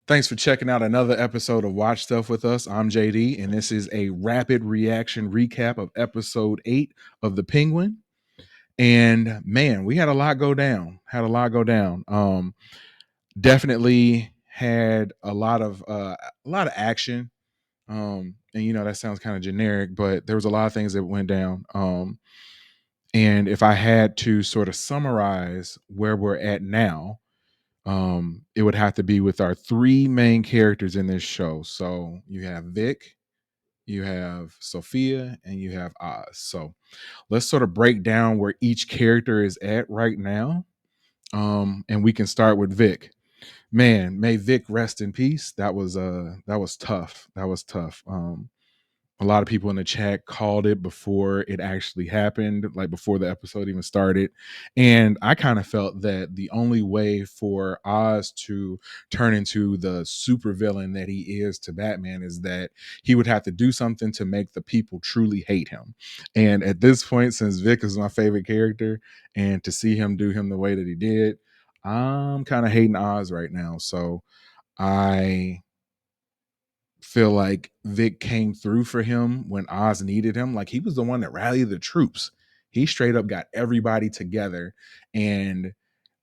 Thanks for checking out another episode of Watch Stuff with us. I'm JD, and this is a rapid reaction recap of episode 8 of The Penguin. And man, we had a lot go down. Definitely had a lot of action. And that sounds kind of generic, but there was a lot of things that went down. And if I had to sort of summarize where we're at now, it would have to be with our three main characters in this show. So you have Vic, you have Sophia, and you have Oz. So let's sort of break down where each character is at right now. And we can start with Vic. Man, may Vic rest in peace. That was tough. That was tough. A lot of people in the chat called it before it actually happened, like before the episode even started. And I kind of felt that the only way for Oz to turn into the super villain that he is to Batman is that he would have to do something to make the people truly hate him. And at this point, since Vic is my favorite character, and to see him do him the way that he did, I'm kind of hating Oz right now. So I feel like Vic came through for him when Oz needed him. Like he was the one that rallied the troops. He straight up got everybody together and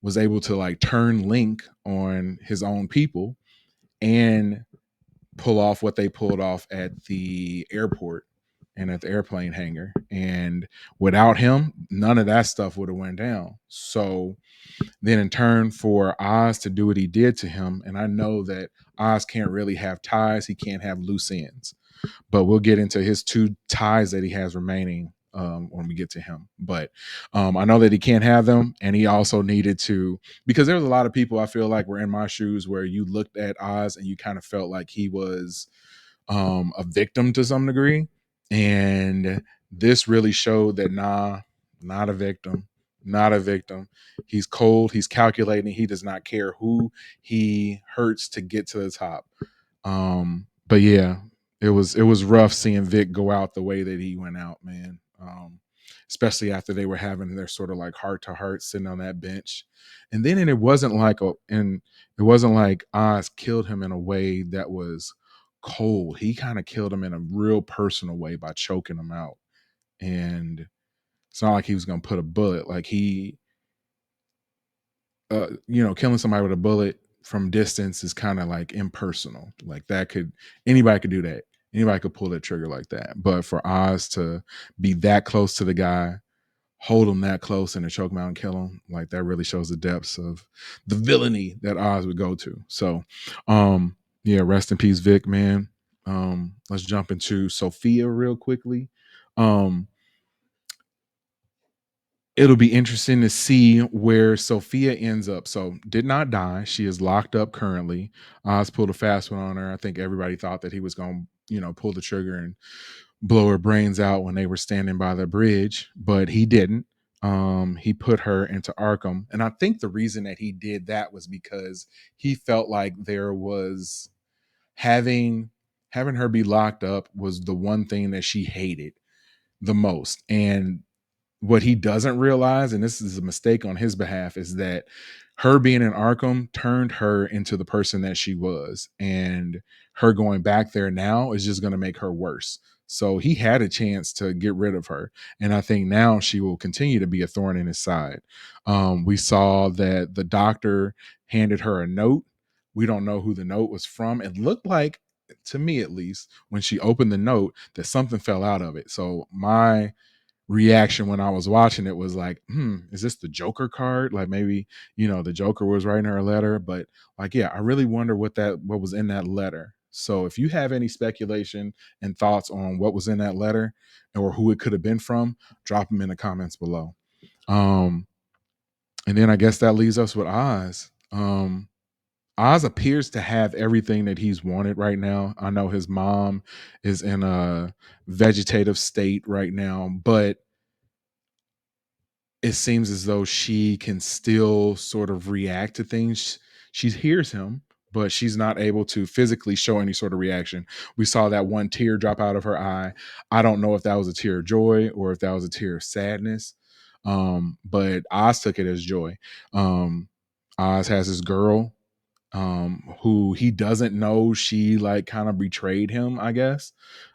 was able to like turn Link on his own people and pull off what they pulled off at the airport and at the airplane hangar. And without him, none of that stuff would have went down. So then in turn for Oz to do what he did to him, and I know that Oz can't really have ties, he can't have loose ends, but we'll get into his two ties that he has remaining when we get to him. But I know that he can't have them, and he also needed to, because there was a lot of people I feel like were in my shoes where you looked at Oz and you kind of felt like he was a victim to some degree, and this really showed that not a victim, not a victim. He's cold, he's calculating, he does not care who he hurts to get to the top. But yeah, it was rough seeing Vic go out the way that he went out, man. Especially after they were having their sort of like heart to heart sitting on that bench. And then it wasn't like Oz killed him in a way that was cold. He kind of killed him in a real personal way by choking him out. And it's not like he was gonna put a bullet. Like killing somebody with a bullet from distance is kind of like impersonal. Like anybody could do that. Anybody could pull that trigger like that. But for Oz to be that close to the guy, hold him that close and to choke him out and kill him, like that really shows the depths of the villainy that Oz would go to. So, yeah, rest in peace, Vic, man. Let's jump into Sophia real quickly. Um, it'll be interesting to see where Sophia ends up. So, did not die. She is locked up currently. Oz pulled a fast one on her. I think everybody thought that he was going to, pull the trigger and blow her brains out when they were standing by the bridge, but he didn't. He put her into Arkham. And I think the reason that he did that was because he felt like there was having her be locked up was the one thing that she hated the most. And what he doesn't realize, and this is a mistake on his behalf, is that her being in Arkham turned her into the person that she was. And her going back there now is just going to make her worse. So he had a chance to get rid of her. And I think now she will continue to be a thorn in his side. We saw that the doctor handed her a note. We don't know who the note was from. It looked like, to me at least, when she opened the note, that something fell out of it. So my reaction when I was watching it was like, is this the Joker card? Like maybe, the Joker was writing her a letter, but like, yeah, I really wonder what was in that letter. So if you have any speculation and thoughts on what was in that letter or who it could have been from, drop them in the comments below. Um, and then I guess that leaves us with Oz. Oz appears to have everything that he's wanted right now. I know his mom is in a vegetative state right now, but it seems as though she can still sort of react to things. She hears him, but she's not able to physically show any sort of reaction. We saw that one tear drop out of her eye. I don't know if that was a tear of joy or if that was a tear of sadness. But Oz took it as joy. Oz has his girl who he doesn't know she like kind of betrayed him, I guess.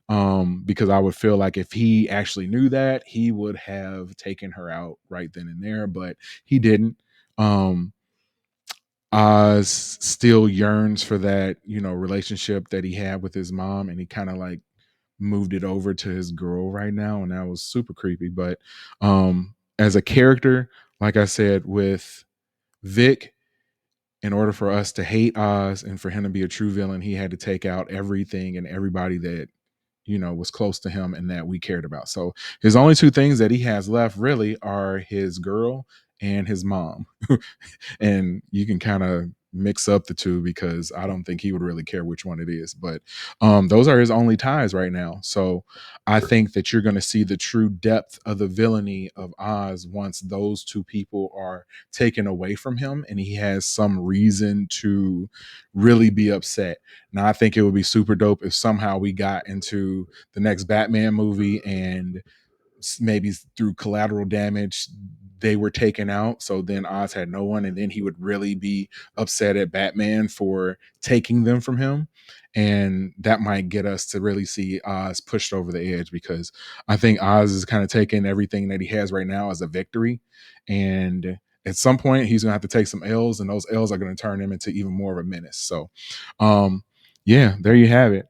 Because I would feel like if he actually knew that, he would have taken her out right then and there, but he didn't. Um, Oz still yearns for that, relationship that he had with his mom, and he kind of like moved it over to his girl right now, and that was super creepy. But as a character, like I said, with Vic, in order for us to hate Oz and for him to be a true villain, he had to take out everything and everybody that was close to him and that we cared about. So his only two things that he has left really are his girl and his mom. And you can kind of mix up the two because I don't think he would really care which one it is. But those are his only ties right now. So I think that you're going to see the true depth of the villainy of Oz once those two people are taken away from him and he has some reason to really be upset. Now, I think it would be super dope if somehow we got into the next Batman movie and maybe through collateral damage they were taken out, so then Oz had no one, and then he would really be upset at Batman for taking them from him, and that might get us to really see Oz pushed over the edge, because I think Oz is kind of taking everything that he has right now as a victory, and at some point he's gonna have to take some L's, and those L's are gonna turn him into even more of a menace. So yeah, there you have it.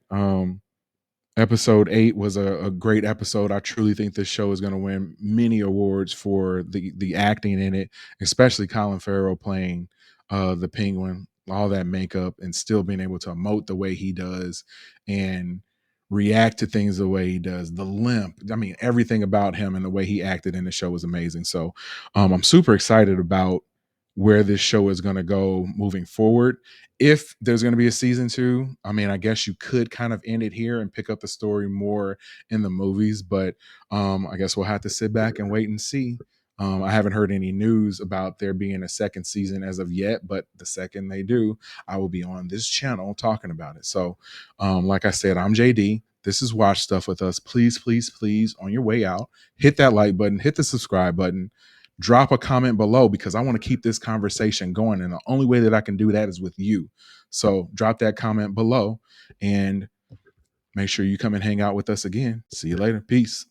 Episode 8 was a great episode. I truly think this show is going to win many awards for the acting in it, especially Colin Farrell playing the Penguin, all that makeup, and still being able to emote the way he does and react to things the way he does. The limp, I mean, everything about him and the way he acted in the show was amazing. So I'm super excited about where this show is going to go moving forward. If there's going to be a season 2, I mean, I guess you could kind of end it here and pick up the story more in the movies, but I guess we'll have to sit back and wait and see. I haven't heard any news about there being a second season as of yet, but the second they do, I will be on this channel talking about it. So like I said, I'm JD. This is Watch Stuff with Us. Please, please, please, on your way out, hit that like button, hit the subscribe button, drop a comment below, because I want to keep this conversation going. And the only way that I can do that is with you. So drop that comment below and make sure you come and hang out with us again. See you later. Peace.